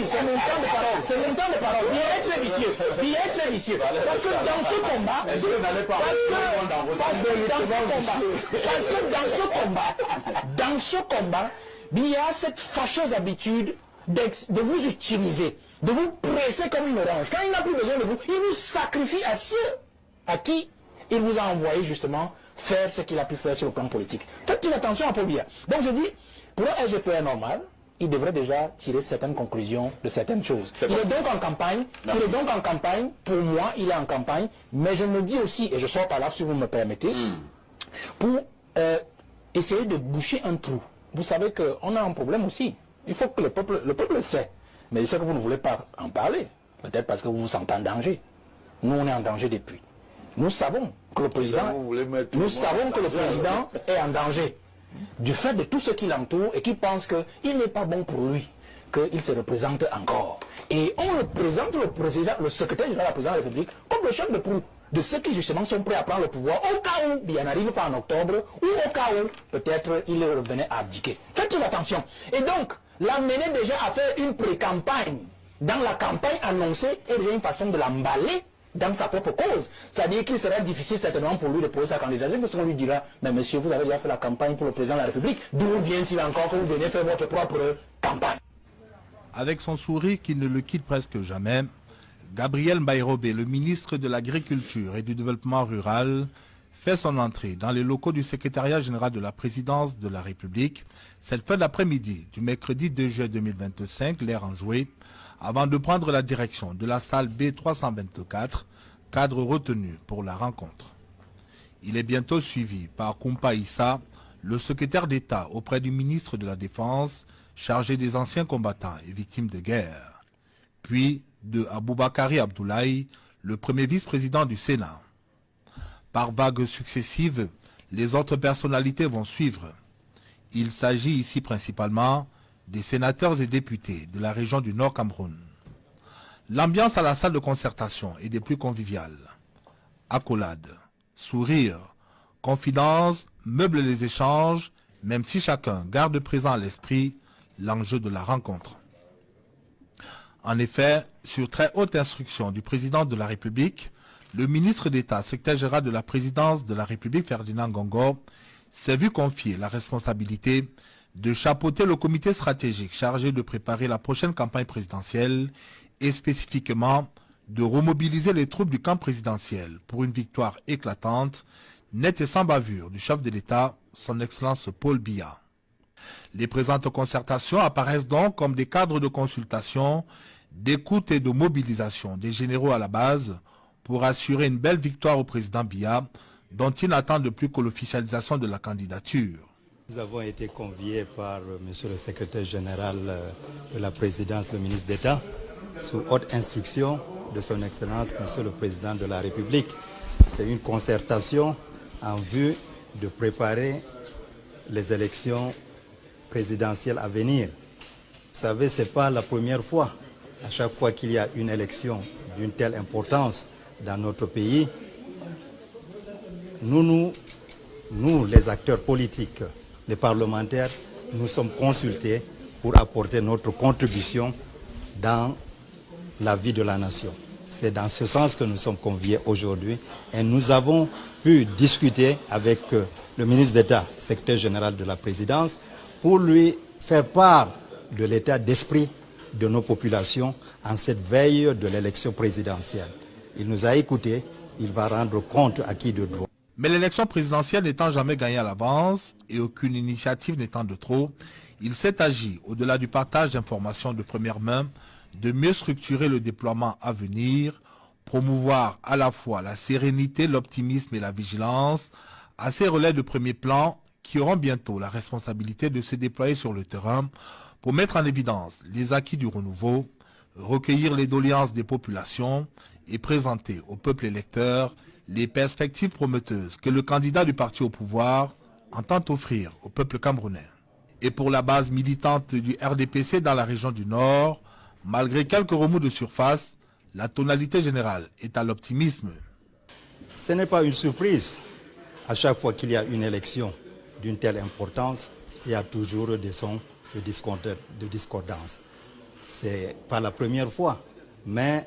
c'est mon temps de parole. C'est mon temps de parole. Bien très vicieux. Bien très vicieux. Parce que dans ce combat, parce que dans ce combat, il y a cette fâcheuse habitude de vous utiliser, de vous presser comme une orange. Quand il n'a plus besoin de vous, il vous sacrifie à ceux à qui il vous a envoyé justement faire ce qu'il a pu faire sur le plan politique. Faites attention à Paul Biya. Donc je dis, pour un SGPR normal, il devrait déjà tirer certaines conclusions de certaines choses. Il est donc en campagne. Merci. Il est donc en campagne. Pour moi, il est en campagne. Mais je me dis aussi, et je sors par là si vous me permettez, pour essayer de boucher un trou. Vous savez qu'on a un problème aussi. Il faut que le peuple le sait. Mais je sais que vous ne voulez pas en parler. Peut-être parce que vous vous sentez en danger. Nous, on est en danger depuis. Nous savons que le président, est en danger. Du fait de tout ce qui l'entoure et qui pense qu'il n'est pas bon pour lui, qu'il se représente encore. Et on le présente le président, le secrétaire général de la présidence de la République, comme le chef de proue de ceux qui justement sont prêts à prendre le pouvoir au cas où il n'arrive pas en octobre ou au cas où peut-être il revenait à abdiquer. Faites attention. Et donc, l'amener déjà à faire une pré-campagne dans la campagne annoncée est déjà une façon de l'emballer dans sa propre cause. C'est-à-dire qu'il sera difficile certainement pour lui de poser sa candidature parce qu'on lui dira, mais monsieur, vous avez déjà fait la campagne pour le président de la République, d'où vient-il encore que vous venez faire votre propre campagne? Avec son sourire qui ne le quitte presque jamais, Gabriel Mbairobe, le ministre de l'Agriculture et du Développement rural, fait son entrée dans les locaux du secrétariat général de la présidence de la République cette fin d'après-midi du mercredi 2 juillet 2025, l'heure enjouée, avant de prendre la direction de la salle B324, cadre retenu pour la rencontre. Il est bientôt suivi par Koumpa Issa, le secrétaire d'État auprès du ministre de la Défense, chargé des anciens combattants et victimes de guerre, puis de Aboubakari Abdoulaye, le premier vice-président du Sénat. Par vagues successives, les autres personnalités vont suivre. Il s'agit ici principalement des sénateurs et députés de la région du Nord Cameroun. L'ambiance à la salle de concertation est des plus conviviales. Accolades, sourires, confidences meublent les échanges, même si chacun garde présent à l'esprit l'enjeu de la rencontre. En effet, sur très haute instruction du président de la République, le ministre d'État, secrétaire général de la présidence de la République, Ferdinand Ngongo, s'est vu confier la responsabilité de chapeauter le comité stratégique chargé de préparer la prochaine campagne présidentielle et spécifiquement de remobiliser les troupes du camp présidentiel pour une victoire éclatante, nette et sans bavure du chef de l'État, son Excellence Paul Biya. Les présentes concertations apparaissent donc comme des cadres de consultation, d'écoute et de mobilisation des généraux à la base pour assurer une belle victoire au président Biya, dont il n'attend de plus que l'officialisation de la candidature. Nous avons été conviés par monsieur le secrétaire général de la présidence, le ministre d'État, sous haute instruction de son Excellence, monsieur le président de la République. C'est une concertation en vue de préparer les élections présidentielles à venir. Vous savez, ce n'est pas la première fois. À chaque fois qu'il y a une élection d'une telle importance dans notre pays, nous, les acteurs politiques, les parlementaires, nous sommes consultés pour apporter notre contribution dans la vie de la nation. C'est dans ce sens que nous sommes conviés aujourd'hui et nous avons pu discuter avec le ministre d'État, secrétaire général de la présidence, pour lui faire part de l'état d'esprit de nos populations en cette veille de l'élection présidentielle. Il nous a écoutés, il va rendre compte à qui de droit. Mais l'élection présidentielle n'étant jamais gagnée à l'avance et aucune initiative n'étant de trop, il s'est agi, au-delà du partage d'informations de première main, de mieux structurer le déploiement à venir, promouvoir à la fois la sérénité, l'optimisme et la vigilance à ces relais de premier plan qui auront bientôt la responsabilité de se déployer sur le terrain pour mettre en évidence les acquis du renouveau, recueillir les doléances des populations et présenter au peuple électeur les perspectives prometteuses que le candidat du parti au pouvoir entend offrir au peuple camerounais. Et pour la base militante du RDPC dans la région du Nord, malgré quelques remous de surface, la tonalité générale est à l'optimisme. Ce n'est pas une surprise. À chaque fois qu'il y a une élection d'une telle importance, il y a toujours des sons de discordance. C'est pas la première fois, mais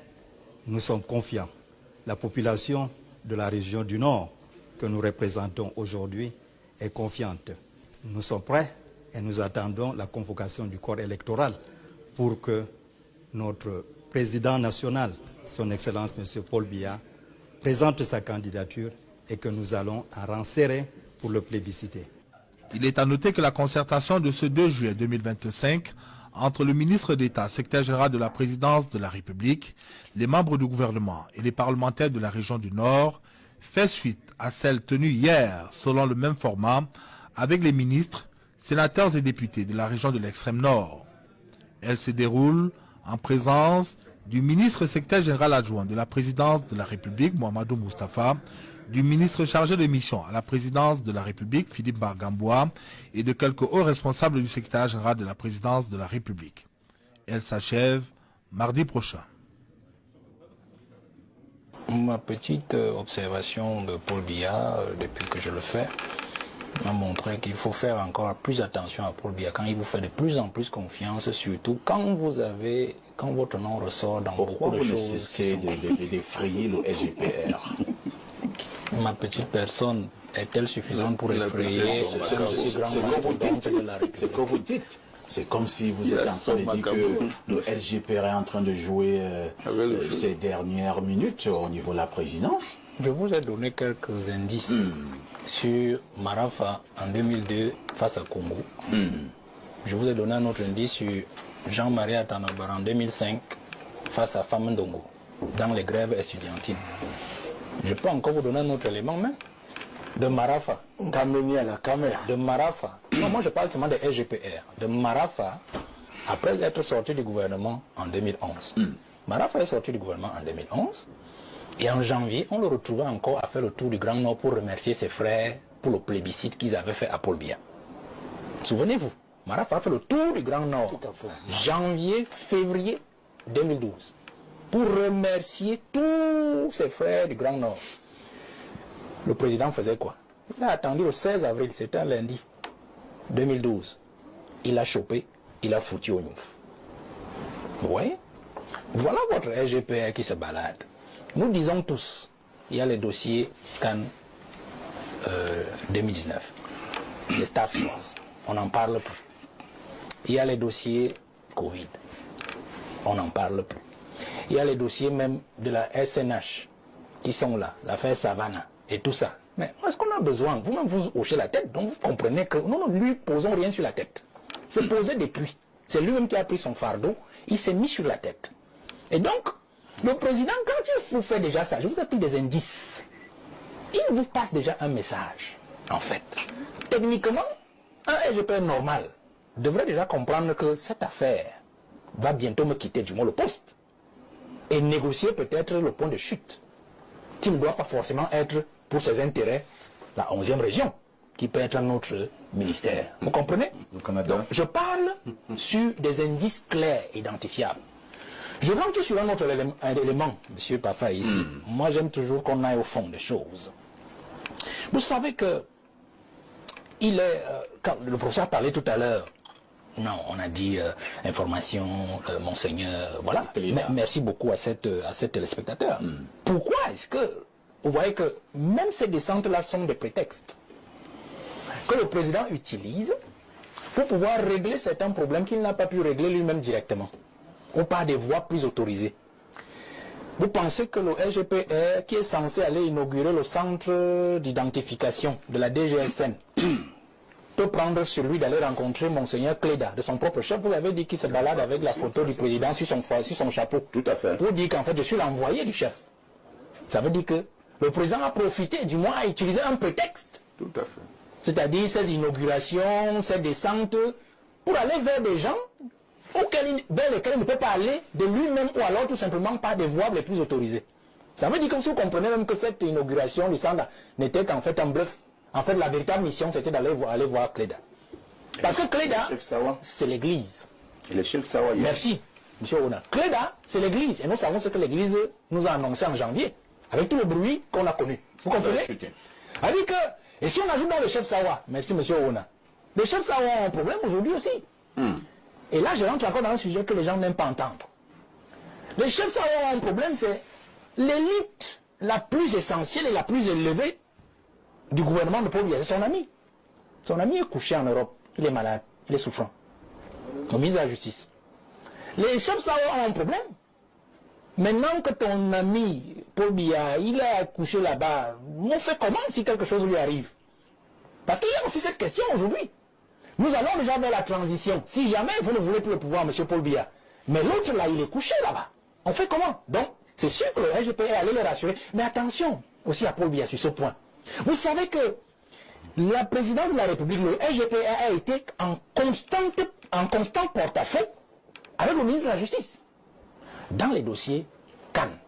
nous sommes confiants. La population de la région du Nord que nous représentons aujourd'hui est confiante. Nous sommes prêts et nous attendons la convocation du corps électoral pour que notre président national, son Excellence M. Paul Biya, présente sa candidature et que nous allons en rang serré pour le plébisciter. Il est à noter que la concertation de ce 2 juillet 2025 entre le ministre d'État, secrétaire général de la présidence de la République, les membres du gouvernement et les parlementaires de la région du Nord fait suite à celle tenue hier selon le même format avec les ministres, sénateurs et députés de la région de l'extrême Nord. Elle se déroule en présence du ministre secrétaire général adjoint de la présidence de la République, Mohamedou Moustapha, du ministre chargé de mission à la présidence de la République, Philippe Bargambois, et de quelques hauts responsables du secrétariat général de la présidence de la République. Elle s'achève mardi prochain. Ma petite observation de Paul Biya, depuis que je le fais, m'a montré qu'il faut faire encore plus attention à Paul Biya quand il vous fait de plus en plus confiance, surtout quand votre nom ressort dans beaucoup de choses. Pourquoi vous ne cessez d'effrayer le SGPR? Ma petite personne est-elle suffisante pour effrayer C'est ce que vous dites. C'est comme si vous êtes en train de dire que le SGPR est en train de jouer ces dernières minutes au niveau de la présidence. Je vous ai donné quelques indices sur Marafa en 2002 face à Congo. Je vous ai donné un autre indice sur Jean-Marie Atanabar en 2005 face à Famendongo dans les grèves estudiantines. Je peux encore vous donner un autre élément même de Marafa. De Marafa. Non, moi je parle seulement de SGPR. De Marafa, après être sorti du gouvernement en 2011. Marafa est sorti du gouvernement en 2011. Et en janvier, on le retrouvait encore à faire le tour du Grand Nord pour remercier ses frères pour le plébiscite qu'ils avaient fait à Paul Biya. Souvenez-vous, Marafa a fait le tour du Grand Nord. Janvier, février 2012. Pour remercier tous ses frères du Grand Nord. Le président faisait quoi? Il a attendu le 16 avril, c'était un lundi 2012. Il a chopé, il a foutu au Niouf. Vous voyez? Voilà votre SGPR qui se balade. Nous disons tous, il y a les dossiers Cannes 2019, les task force, on n'en parle plus. Il y a les dossiers Covid, on n'en parle plus. Il y a les dossiers même de la SNH qui sont là, l'affaire Savannah et tout ça. Mais est-ce qu'on a besoin? Vous-même vous hochez la tête, donc vous comprenez que nous ne lui posons rien sur la tête. C'est posé depuis. C'est lui-même qui a pris son fardeau, il s'est mis sur la tête. Et donc, le président, quand il vous fait déjà ça, je vous ai pris des indices. Il vous passe déjà un message, en fait. Techniquement, un SGPR normal devrait déjà comprendre que cette affaire va bientôt me quitter, du moins le poste, et négocier peut-être le point de chute, qui ne doit pas forcément être pour ses intérêts la 11e région, qui peut être notre ministère. Vous comprenez? Donc, je parle sur des indices clairs, identifiables. Je rentre sur un autre élément, M. Pafa, ici. Moi, j'aime toujours qu'on aille au fond des choses. Vous savez que quand le professeur parlait tout à l'heure, non, on a dit information, monseigneur, voilà. Merci beaucoup à cette téléspectateur. Pourquoi est-ce que vous voyez que même ces descentes-là sont des prétextes que le président utilise pour pouvoir régler certains problèmes qu'il n'a pas pu régler lui-même directement, ou par des voies plus autorisées. Vous pensez que le SGPR, qui est censé aller inaugurer le centre d'identification de la DGSN, peut prendre sur lui d'aller rencontrer Monseigneur Cléda, de son propre chef? Vous avez dit qu'il se balade avec la photo du président sur son chapeau. Tout à fait. Vous dites qu'en fait, je suis l'envoyé du chef. Ça veut dire que le président a profité, du moins a utilisé un prétexte. Tout à fait. C'est-à-dire ces inaugurations, ces descentes, pour aller vers des gens vers lesquels il ne peut pas aller de lui-même, ou alors tout simplement par des voies les plus autorisées. Ça veut dire que vous comprenez même que cette inauguration du centre n'était qu'en fait un bluff. En fait, la véritable mission, c'était d'aller voir Cléda. Parce que Cléda, c'est l'église. Et le chef Sawa. Merci, M. Ona. Cléda, c'est l'église. Et nous savons ce que l'église nous a annoncé en janvier, avec tout le bruit qu'on a connu. Vous comprenez? C'est-à-dire que, et si on ajoute dans le chef Sawa, merci M. Ona, les chefs Sawa ont un problème aujourd'hui aussi. et là je rentre encore dans un sujet que les gens n'aiment pas entendre. Les chefs Sao ont un problème, c'est l'élite la plus essentielle et la plus élevée du gouvernement de Paul Biya, c'est son ami. Son ami est couché en Europe, il est malade, il est souffrant. Au ministre de la Justice. Les chefs Sao ont un problème. Maintenant que ton ami Paul Biya, il est accouché là-bas, on fait comment si quelque chose lui arrive? Parce qu'il y a aussi cette question aujourd'hui. Nous allons déjà vers la transition. Si jamais vous ne voulez plus le pouvoir, M. Paul Biya, mais l'autre là, il est couché là-bas. On fait comment? Donc, c'est sûr que le SGP est allé le rassurer. Mais attention aussi à Paul Biya sur ce point. Vous savez que la présidence de la République, le SGP a été en constant porte-à-faux avec le ministre de la Justice. Dans les dossiers Cannes,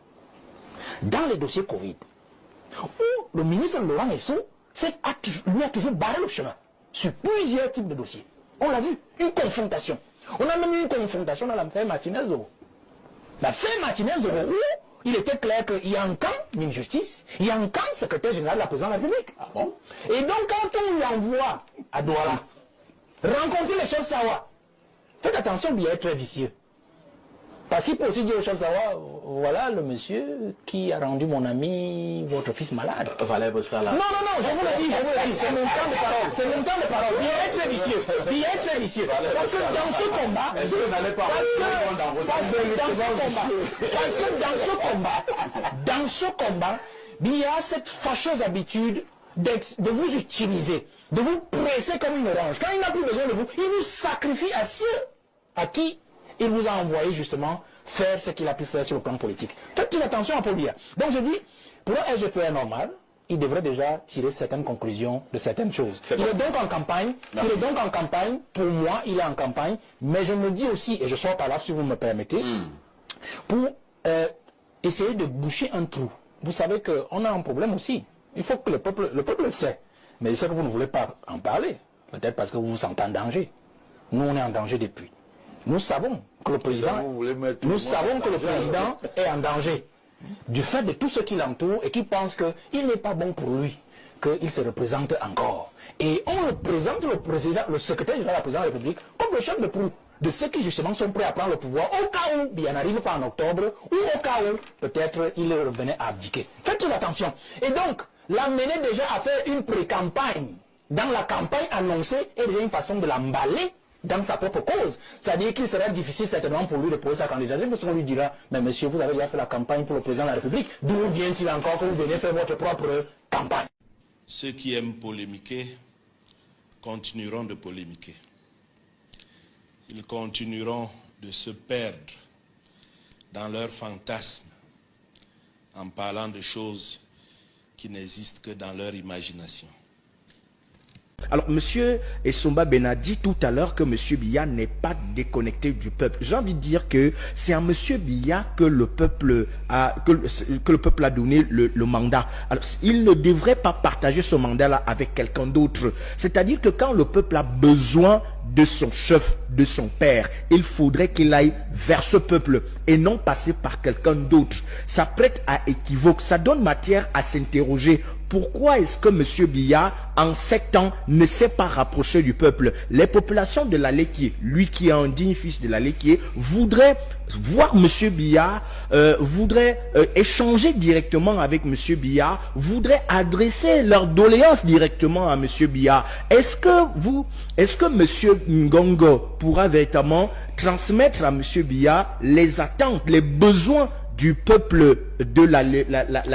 dans les dossiers Covid, où le ministre Laurent Esso lui a toujours barré le chemin sur plusieurs types de dossiers. On l'a vu, une confrontation. On a même eu une confrontation dans l'affaire Martinez-Zogo. L'affaire Martinez-Zogo, où il était clair qu'il y a un camp ministre de Justice, il y a un camp secrétaire général de la présidence de la République. Ah bon? Et donc quand on l'envoie à Douala, rencontrer les chefs Sawa, faites attention, il est très vicieux. Parce qu'il peut aussi dire au chef Sawa, voilà le monsieur qui a rendu mon ami, votre fils malade. Valère Bossala. Non, je vous le dis, c'est mon temps de parole, c'est mon temps de parole. Il est très vicieux, il est très vicieux. Parce que dans ce combat, dans ce combat, il y a cette fâcheuse habitude de vous utiliser, de vous presser comme une orange. Quand il n'a plus besoin de vous, il vous sacrifie à ceux à qui il vous a envoyé justement faire ce qu'il a pu faire sur le plan politique. Faites attention à Paul Biya. Donc je dis, pour un SGPR normal, il devrait déjà tirer certaines conclusions de certaines choses. Il est donc en campagne. Merci. Il est donc en campagne. Pour moi, il est en campagne. Mais je me dis aussi, et je sors par là si vous me permettez, pour essayer de boucher un trou. Vous savez qu'on a un problème aussi. Il faut que le peuple le sait. Mais je sais que vous ne voulez pas en parler. Peut-être parce que vous vous sentez en danger. Nous, on est en danger depuis. Nous savons que le président, est en danger du fait de tout ce qui l'entoure et qui pense qu'il n'est pas bon pour lui, qu'il se représente encore. Et on le présente le secrétaire général de la présidence de la République comme le chef de proue de ceux qui justement sont prêts à prendre le pouvoir au cas où il n'arrive pas en octobre ou au cas où peut-être il revenait à abdiquer. Faites très attention. Et donc, l'amener déjà à faire une pré-campagne dans la campagne annoncée est déjà une façon de l'emballer dans sa propre cause. C'est-à-dire qu'il sera difficile certainement pour lui de poser sa candidature parce qu'on lui dira, mais monsieur, vous avez déjà fait la campagne pour le président de la République, d'où vient-il encore que vous venez faire votre propre campagne? Ceux qui aiment polémiquer continueront de polémiquer. Ils continueront de se perdre dans leurs fantasmes en parlant de choses qui n'existent que dans leur imagination. Alors, M. Essomba Ben a dit tout à l'heure que M. Biya n'est pas déconnecté du peuple. J'ai envie de dire que c'est à M. Biya que le peuple a donné le mandat. Alors, il ne devrait pas partager ce mandat-là avec quelqu'un d'autre. C'est-à-dire que quand le peuple a besoin de son chef, de son père, il faudrait qu'il aille vers ce peuple et non passer par quelqu'un d'autre. Ça prête à équivoque, ça donne matière à s'interroger. Pourquoi est-ce que M. Biya, en 7 ans, ne s'est pas rapproché du peuple? Les populations de l'Aléquié, lui qui est un digne fils de l'Aléquié, voudraient voir M. Biya, voudraient échanger directement avec M. Biya, voudraient adresser leurs doléances directement à M. Biya. Est-ce que M. Ngongo pourra véritablement transmettre à M. Biya les attentes, les besoins du peuple de la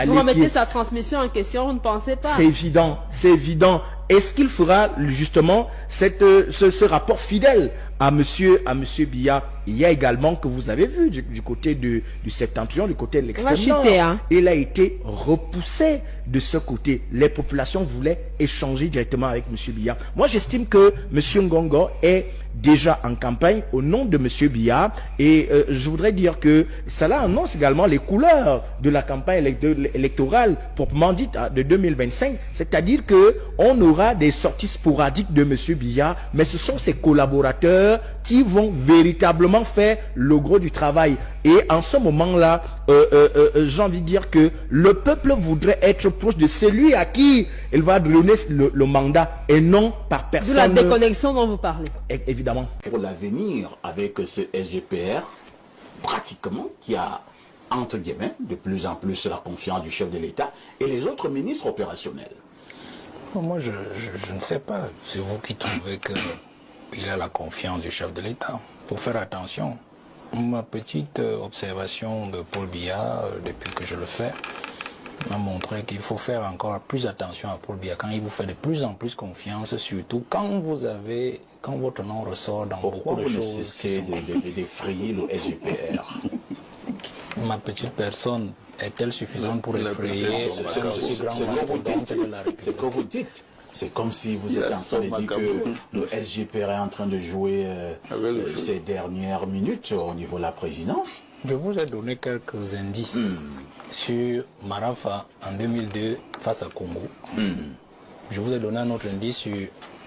Vous remettez sa transmission en question, vous ne pensez pas? C'est évident, c'est évident. Est-ce qu'il fera justement ce rapport fidèle à monsieur Biya? Il y a également, que vous avez vu du côté du septentrion, du côté de l'extrême nord, il a été repoussé de ce côté. Les populations voulaient échanger directement avec monsieur Biya. Moi, j'estime que monsieur Ngongo est déjà en campagne au nom de monsieur Biya et je voudrais dire que cela annonce également les couleurs de la campagne électorale proprement dite de 2025, c'est-à-dire que on aura des sorties sporadiques de monsieur Biya, mais ce sont ses collaborateurs acteurs qui vont véritablement faire le gros du travail. Et en ce moment-là, j'ai envie de dire que le peuple voudrait être proche de celui à qui il va donner le mandat et non par personne. De la déconnexion dont vous parlez. Évidemment. Pour l'avenir, avec ce SGPR, pratiquement, qui a, entre guillemets, de plus en plus la confiance du chef de l'État et les autres ministres opérationnels. Moi, je ne sais pas. C'est vous qui trouvez qu'il a la confiance du chef de l'État. Il faut faire attention. Ma petite observation de Paul Biya, depuis que je le fais, m'a montré qu'il faut faire encore plus attention à Paul Biya quand il vous fait de plus en plus confiance, surtout quand votre nom ressort dans beaucoup de choses. Pourquoi vous ne cessez d'effrayer le SGPR? Ma petite personne est-elle suffisante pour effrayer? C'est ce que vous dites. C'est comme si vous êtes en train de dire que le SGPR est en train de jouer ces dernières minutes au niveau de la présidence. Je vous ai donné quelques indices sur Marafa en 2002 face à Congo. Je vous ai donné un autre indice sur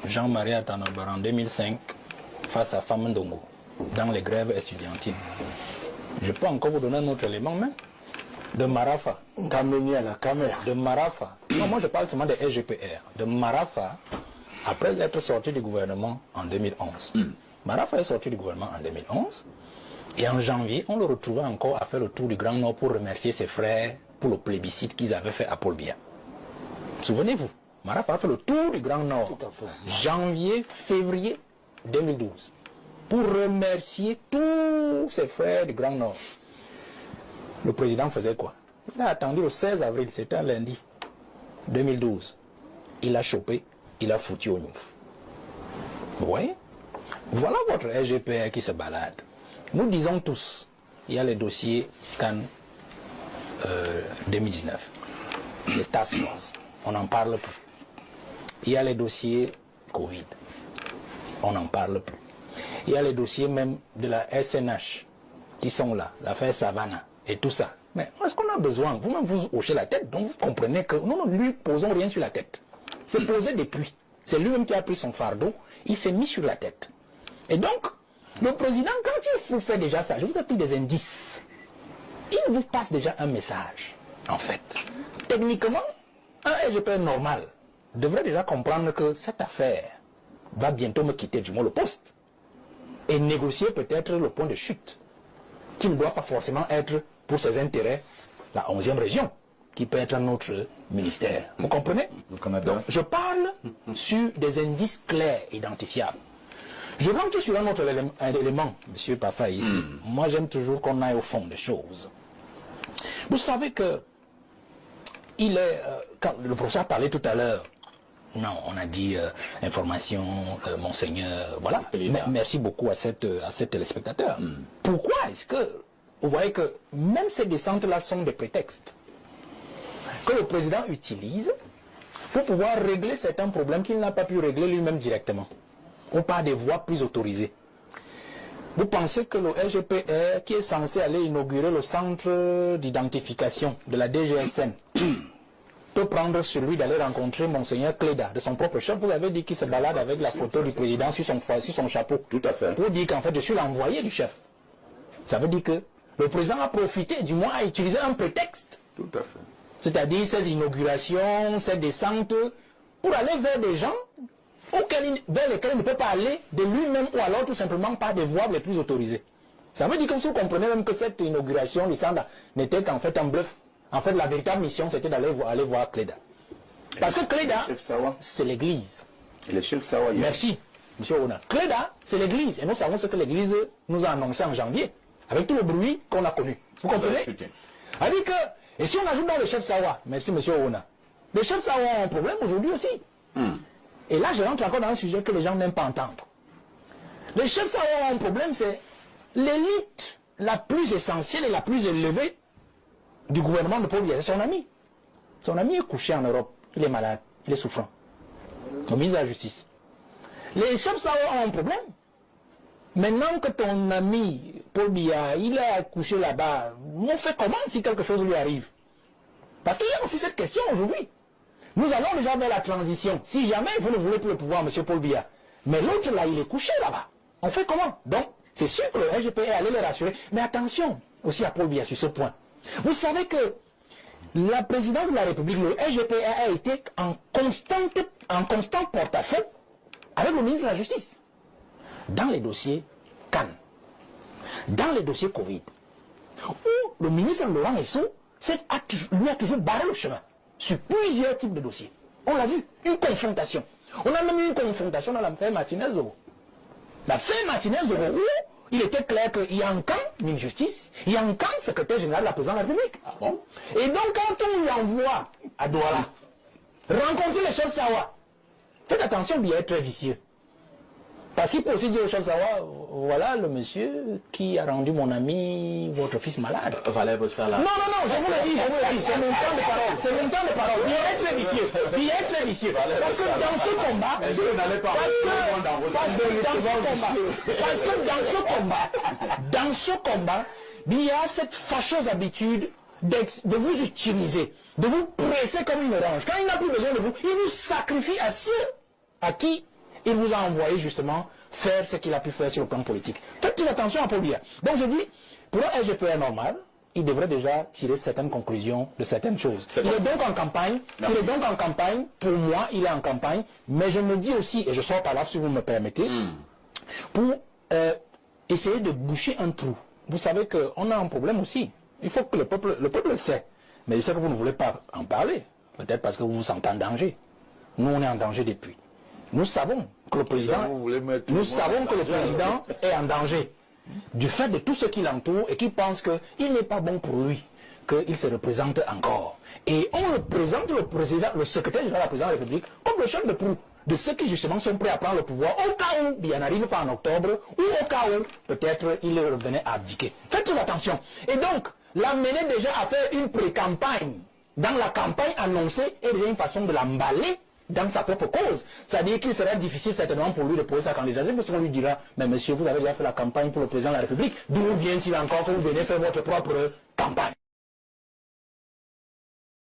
Jean-Marie Atanabar en 2005 face à Famendongo dans les grèves estudiantines. Je peux encore vous donner un autre élément même. De Marafa. De Marafa. Non, moi je parle seulement des SGPR. De Marafa, après être sorti du gouvernement en 2011. Marafa est sorti du gouvernement en 2011. Et en janvier, on le retrouvait encore à faire le tour du Grand Nord pour remercier ses frères pour le plébiscite qu'ils avaient fait à Paul Biya. Souvenez-vous, Marafa a fait le tour du Grand Nord. Janvier, février 2012. Pour remercier tous ses frères du Grand Nord. Le président faisait quoi? Il a attendu le 16 avril, c'était un lundi 2012. Il a chopé, il a foutu au Niouf. Vous voyez? Voilà votre SGPR qui se balade. Nous disons tous, il y a les dossiers Cannes 2019, les task force, on n'en parle plus. Il y a les dossiers Covid, on n'en parle plus. Il y a les dossiers même de la SNH qui sont là, l'affaire Savannah et tout ça. Mais est-ce qu'on a besoin? Vous-même vous hochez la tête, donc vous comprenez que nous ne lui posons rien sur la tête. C'est posé depuis. C'est lui-même qui a pris son fardeau, il s'est mis sur la tête. Et donc, le président, quand il vous fait déjà ça, je vous ai pris des indices, il vous passe déjà un message. En fait, techniquement, un SGPR normal devrait déjà comprendre que cette affaire va bientôt me quitter, du moins le poste, et négocier peut-être le point de chute, qui ne doit pas forcément être pour ses intérêts la 11e région, qui peut être un autre ministère. Vous comprenez? Donc, je parle sur des indices clairs, identifiables. Je rentre sur un autre élément, M. Pafa, ici. Moi, j'aime toujours qu'on aille au fond des choses. Vous savez que quand le professeur parlait tout à l'heure, non, on a dit information, monseigneur, voilà. Merci beaucoup à ces téléspectateurs. Pourquoi est-ce que vous voyez que même ces descentes-là sont des prétextes que le président utilise pour pouvoir régler certains problèmes qu'il n'a pas pu régler lui-même directement, ou par des voies plus autorisées. Vous pensez que le SGPR, qui est censé aller inaugurer le centre d'identification de la DGSN, peut prendre celui d'aller rencontrer Monseigneur Cléda, de son propre chef? Vous avez dit qu'il se balade avec la photo du président sur son chapeau. Tout à fait. Pour dire qu'en fait, je suis l'envoyé du chef. Ça veut dire que le président a profité, du moins a utilisé un prétexte. Tout à fait. C'est-à-dire ces inaugurations, ces descentes, pour aller vers des gens vers lesquels il ne peut pas aller de lui-même, ou alors tout simplement par des voies les plus autorisées. Ça veut dire que vous comprenez même que cette inauguration du centre n'était qu'en fait un bluff. En fait, la véritable mission, c'était d'aller voir Cléda. Parce que Cléda, c'est l'église. Et le chef Sawa. Merci, M. Ona. Cléda, c'est l'église. Et nous savons ce que l'église nous a annoncé en janvier, avec tout le bruit qu'on a connu. Vous comprenez? C'est-à-dire que, et si on ajoute dans le chef Sawa, merci M. Ona, les chefs Sawa ont un problème aujourd'hui aussi. Et là, je rentre encore dans un sujet que les gens n'aiment pas entendre. Les chefs Sawa ont un problème, c'est l'élite la plus essentielle et la plus élevée du gouvernement de Paul Biya. C'est son ami. Son ami est couché en Europe. Il est malade. Il est souffrant. On vise la justice. Les chefs Sawa ont un problème. Maintenant que ton ami Paul Biya, il est couché là-bas, on fait comment si quelque chose lui arrive? Parce qu'il y a aussi cette question aujourd'hui. Nous allons déjà vers la transition. Si jamais vous ne voulez plus le pouvoir, M. Paul Biya, mais l'autre là, il est couché là-bas. On fait comment? Donc, c'est sûr que le SGP est allé les rassurer. Mais attention aussi à Paul Biya sur ce point. Vous savez que la présidence de la République, le SGP a été en constant porte-à-faux avec le ministre de la Justice. Dans les dossiers Cannes, dans les dossiers Covid, où le ministre Laurent Esso lui a toujours barré le chemin sur plusieurs types de dossiers. On l'a vu, une confrontation. On a même eu une confrontation dans l'affaire Martinez-Zoro. L'affaire Martinez-Zoro, où il était clair qu'il y a un camp ministre de Justice, il y a un camp secrétaire général de la présidence de la République. Ah bon? Et donc quand on lui envoie à Douala rencontrer les chefs Sawa, faites attention, il est très vicieux. Parce qu'il peut aussi dire au chef Sawa, voilà le monsieur qui a rendu mon ami, votre fils malade. Valère Bossala. Non, je vous le dis, c'est mon temps de parole, c'est mon temps de parole. Il est très vicieux, Parce que dans ce combat, dans ce combat, il y a cette fâcheuse habitude de vous utiliser, de vous presser comme une orange. Quand il n'a plus besoin de vous, il vous sacrifie à ceux à qui il vous a envoyé justement faire ce qu'il a pu faire sur le plan politique. Faites attention à Paul Biya. Donc je dis, pour un SGPR normal, il devrait déjà tirer certaines conclusions de certaines choses. Il est donc en campagne. Merci. Il est donc en campagne. Pour moi, il est en campagne. Mais je me dis aussi, et je sors par là si vous me permettez, pour essayer de boucher un trou. Vous savez qu'on a un problème aussi. Il faut que le peuple le sait. Mais je sais que vous ne voulez pas en parler. Peut-être parce que vous vous sentez en danger. Nous, on est en danger depuis. Nous savons que le président, est en danger du fait de tout ce qui l'entoure et qui pense qu'il n'est pas bon pour lui, qu'il se représente encore. Et on le présente le secrétaire général de la présidence de la République comme le chef de proue de ceux qui justement sont prêts à prendre le pouvoir au cas où il n'arrive pas en octobre ou au cas où peut-être il revenait à abdiquer. Faites très attention. Et donc, l'amener déjà à faire une pré-campagne dans la campagne annoncée est déjà une façon de l'emballer dans sa propre cause. C'est-à-dire qu'il sera difficile certainement pour lui de poser sa candidature parce qu'on lui dira, mais monsieur, vous avez déjà fait la campagne pour le président de la République, d'où vient-il encore que vous venez faire votre propre campagne?